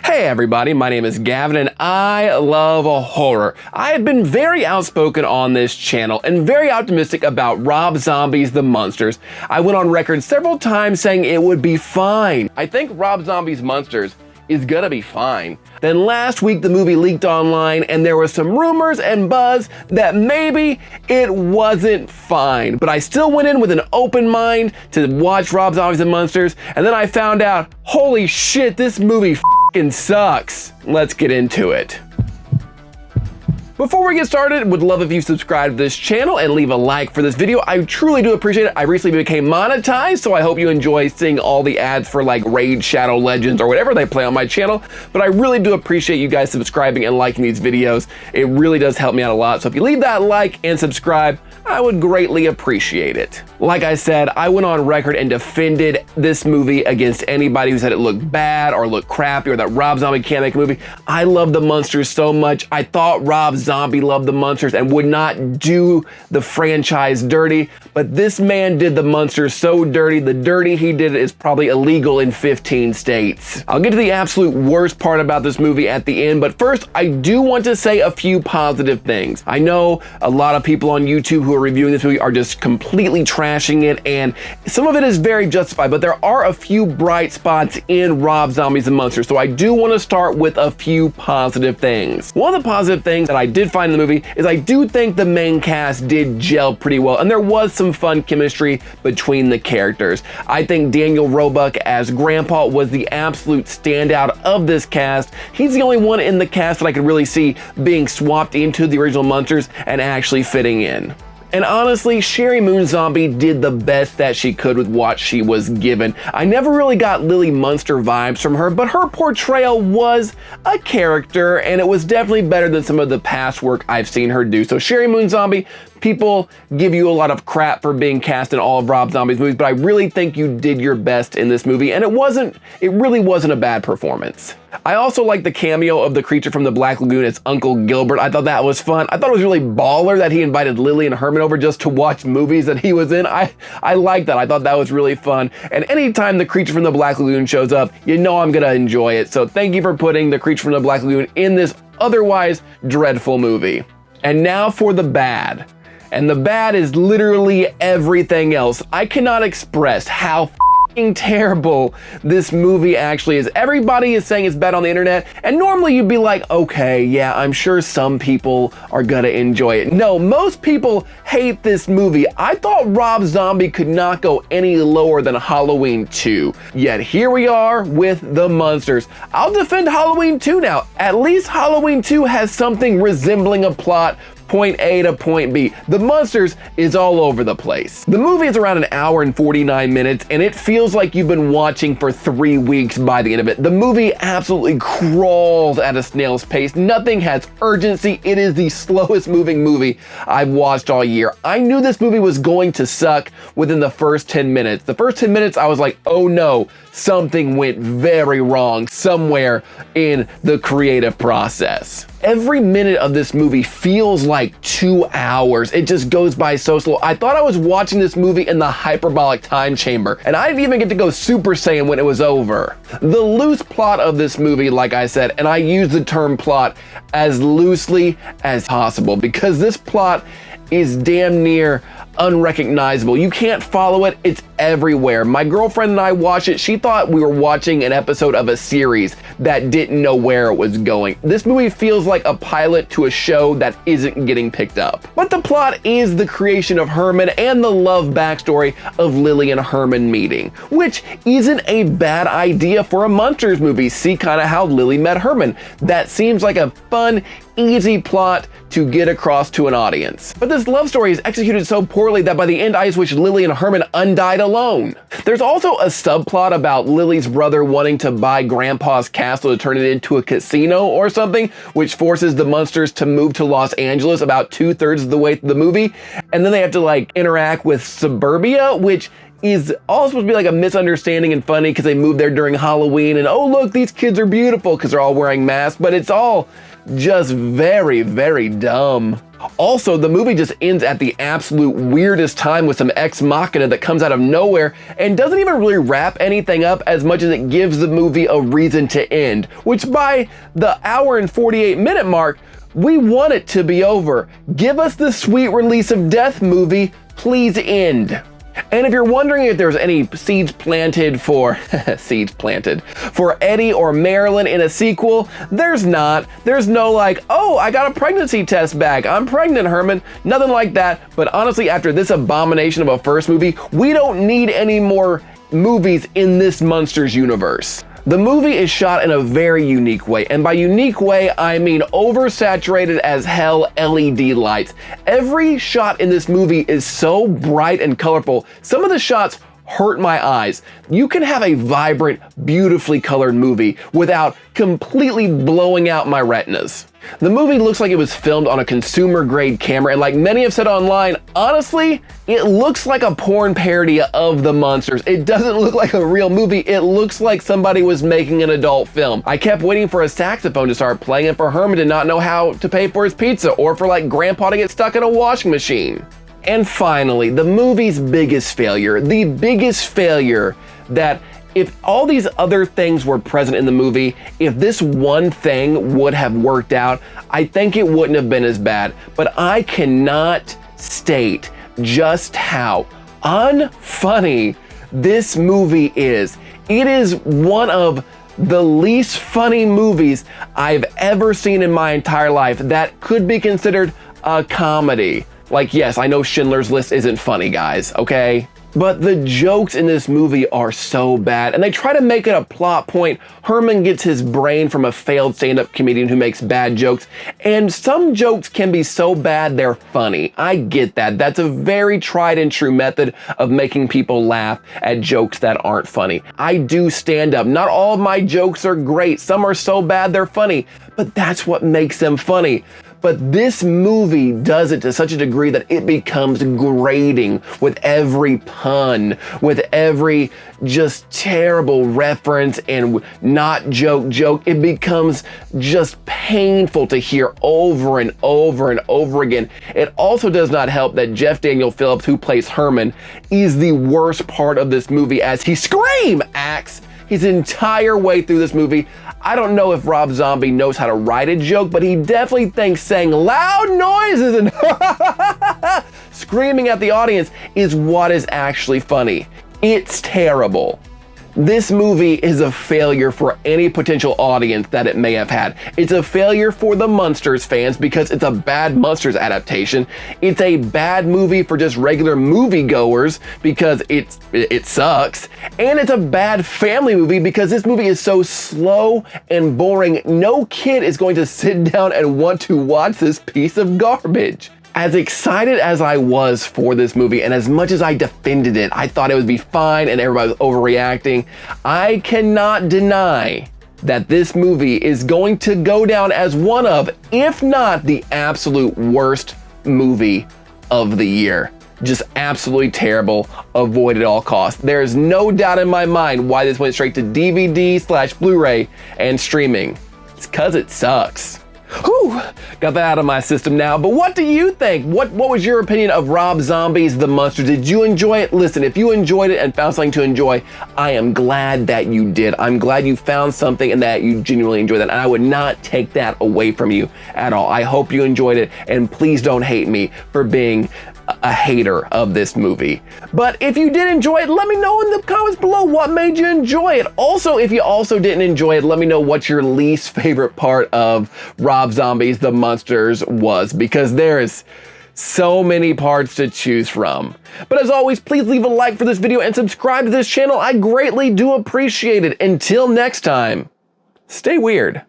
Hey everybody, my name is Gavin and I love horror. I have been very outspoken on this channel and very optimistic about Rob Zombie's The Munsters. I went on record several times saying it would be fine. I think Rob Zombie's Munsters is gonna be fine. Then last week the movie leaked online and there was some rumors and buzz that maybe it wasn't fine. But I still went in with an open mind to watch Rob Zombie's The Munsters, and then I found out, holy shit, this movie f***ing sucks. Let's get into it. Before we get started, would love if you subscribe to this channel and leave a like for this video. I truly do appreciate it. I recently became monetized, so I hope you enjoy seeing all the ads for like Raid Shadow Legends or whatever they play on my channel. But I really do appreciate you guys subscribing and liking these videos. It really does help me out a lot. So if you leave that like and subscribe, I would greatly appreciate it. Like I said, I went on record and defended this movie against anybody who said it looked bad or looked crappy or that Rob Zombie can't make a movie. I love The Munsters so much. I thought Rob Zombie loved The Munsters and would not do the franchise dirty, but this man did The Munsters so dirty. The dirty he did is probably illegal in 15 states. I'll get to the absolute worst part about this movie at the end, but first I do want to say a few positive things. I know a lot of people on YouTube who are reviewing this movie are just completely trashing it, and some of it is very justified, but there are a few bright spots in Rob Zombie's The Munsters, so I do want to start with a few positive things. One of the positive things that I did find in the movie is I do think the main cast did gel pretty well, and there was some fun chemistry between the characters. I think Daniel Roebuck as Grandpa was the absolute standout of this cast. He's the only one in the cast that I could really see being swapped into the original Munsters and actually fitting in. And honestly, Sheri Moon Zombie did the best that she could with what she was given. I never really got Lily Munster vibes from her, but her portrayal was a character, and it was definitely better than some of the past work I've seen her do. So Sheri Moon Zombie, people give you a lot of crap for being cast in all of Rob Zombie's movies, but I really think you did your best in this movie, and it really wasn't a bad performance. I also like the cameo of the creature from the Black Lagoon as Uncle Gilbert. I thought that was fun. I thought it was really baller that he invited Lily and Herman over just to watch movies that he was in. I like that. I thought that was really fun. And anytime the creature from the Black Lagoon shows up, you know I'm gonna enjoy it. So thank you for putting the creature from the Black Lagoon in this otherwise dreadful movie. And now for the bad. And the bad is literally everything else. I cannot express how terrible this movie actually is. Everybody is saying it's bad on the internet, and normally you'd be like, okay, yeah, I'm sure some people are gonna enjoy it. No, most people hate this movie. I thought Rob Zombie could not go any lower than Halloween 2. Yet here we are with The Munsters. I'll defend Halloween 2 now. At least Halloween 2 has something resembling a plot, point A to point B. The Munsters is all over the place. The movie is around an hour and 49 minutes, and it feels like you've been watching for 3 weeks by the end of it. The movie absolutely crawls at a snail's pace. Nothing has urgency. It is the slowest moving movie I've watched all year. I knew this movie was going to suck within the first 10 minutes. The first 10 minutes, I was like, oh no, something went very wrong somewhere in the creative process. Every minute of this movie feels like 2 hours. It just goes by so slow. I thought I was watching this movie in the hyperbolic time chamber, and I didn't even get to go Super Saiyan when it was over. The loose plot of this movie, like I said, and I use the term plot as loosely as possible because this plot is damn near unrecognizable. You can't follow it. It's everywhere. My girlfriend and I watched it. She thought we were watching an episode of a series that didn't know where it was going. This movie feels like a pilot to a show that isn't getting picked up. But the plot is the creation of Herman and the love backstory of Lily and Herman meeting, which isn't a bad idea for a Munsters movie. See kind of how Lily met Herman. That seems like a fun, easy plot to get across to an audience. But this love story is executed so poorly that by the end I just wish Lily and Herman undied alone. There's also a subplot about Lily's brother wanting to buy Grandpa's castle to turn it into a casino or something, which forces the Munsters to move to Los Angeles about 2/3 of the way through the movie. And then they have to like interact with suburbia, which is all supposed to be like a misunderstanding and funny because they moved there during Halloween and oh look, these kids are beautiful because they're all wearing masks, but it's all just very, very dumb. Also, the movie just ends at the absolute weirdest time with some ex machina that comes out of nowhere and doesn't even really wrap anything up as much as it gives the movie a reason to end, which by the hour and 48-minute mark, we want it to be over. Give us the sweet release of death movie, please end. And if you're wondering if there's any seeds planted for Eddie or Marilyn in a sequel, there's not. There's no like, oh, I got a pregnancy test back, I'm pregnant, Herman. Nothing like that. But honestly, after this abomination of a first movie, we don't need any more movies in this Munsters universe. The movie is shot in a very unique way, and by unique way, I mean oversaturated as hell LED lights. Every shot in this movie is so bright and colorful. Some of the shots hurt my eyes. You can have a vibrant, beautifully colored movie without completely blowing out my retinas. The movie looks like it was filmed on a consumer-grade camera, and like many have said online, honestly, it looks like a porn parody of The Munsters. It doesn't look like a real movie. It looks like somebody was making an adult film. I kept waiting for a saxophone to start playing and for Herman to not know how to pay for his pizza, or for like Grandpa to get stuck in a washing machine. And finally, the movie's biggest failure, the biggest failure that if all these other things were present in the movie, if this one thing would have worked out, I think it wouldn't have been as bad. But I cannot state just how unfunny this movie is. It is one of the least funny movies I've ever seen in my entire life that could be considered a comedy. Like, yes, I know Schindler's List isn't funny, guys, okay? But the jokes in this movie are so bad, and they try to make it a plot point. Herman gets his brain from a failed stand-up comedian who makes bad jokes, and some jokes can be so bad they're funny. I get that. That's a very tried and true method of making people laugh at jokes that aren't funny. I do stand-up. Not all of my jokes are great. Some are so bad they're funny, but that's what makes them funny. But this movie does it to such a degree that it becomes grating with every pun, with every just terrible reference and not joke. It becomes just painful to hear over and over and over again. It also does not help that Jeff Daniel Phillips, who plays Herman, is the worst part of this movie as he acts his entire way through this movie. I don't know if Rob Zombie knows how to write a joke, but he definitely thinks saying loud noises and screaming at the audience is what is actually funny. It's terrible. This movie is a failure for any potential audience that it may have had. It's a failure for the Munsters fans because it's a bad Munsters adaptation. It's a bad movie for just regular moviegoers because it sucks. And it's a bad family movie because this movie is so slow and boring. No kid is going to sit down and want to watch this piece of garbage. As excited as I was for this movie and as much as I defended it, I thought it would be fine and everybody was overreacting, I cannot deny that this movie is going to go down as one of, if not the absolute worst movie of the year. Just absolutely terrible, avoid at all costs. There's no doubt in my mind why this went straight to DVD/Blu-ray and streaming. It's because it sucks. Whew, got that out of my system now, but what do you think? What was your opinion of Rob Zombie's The Munsters? Did you enjoy it? Listen, if you enjoyed it and found something to enjoy, I am glad that you did. I'm glad you found something and that you genuinely enjoyed that, and I would not take that away from you at all. I hope you enjoyed it, and please don't hate me for being a hater of this movie. But if you did enjoy it, let me know in the comments below what made you enjoy it. Also, if you also didn't enjoy it, let me know what your least favorite part of Rob Zombie's The Munsters was, because there's so many parts to choose from. But as always, please leave a like for this video and subscribe to this channel. I greatly do appreciate it. Until next time, stay weird.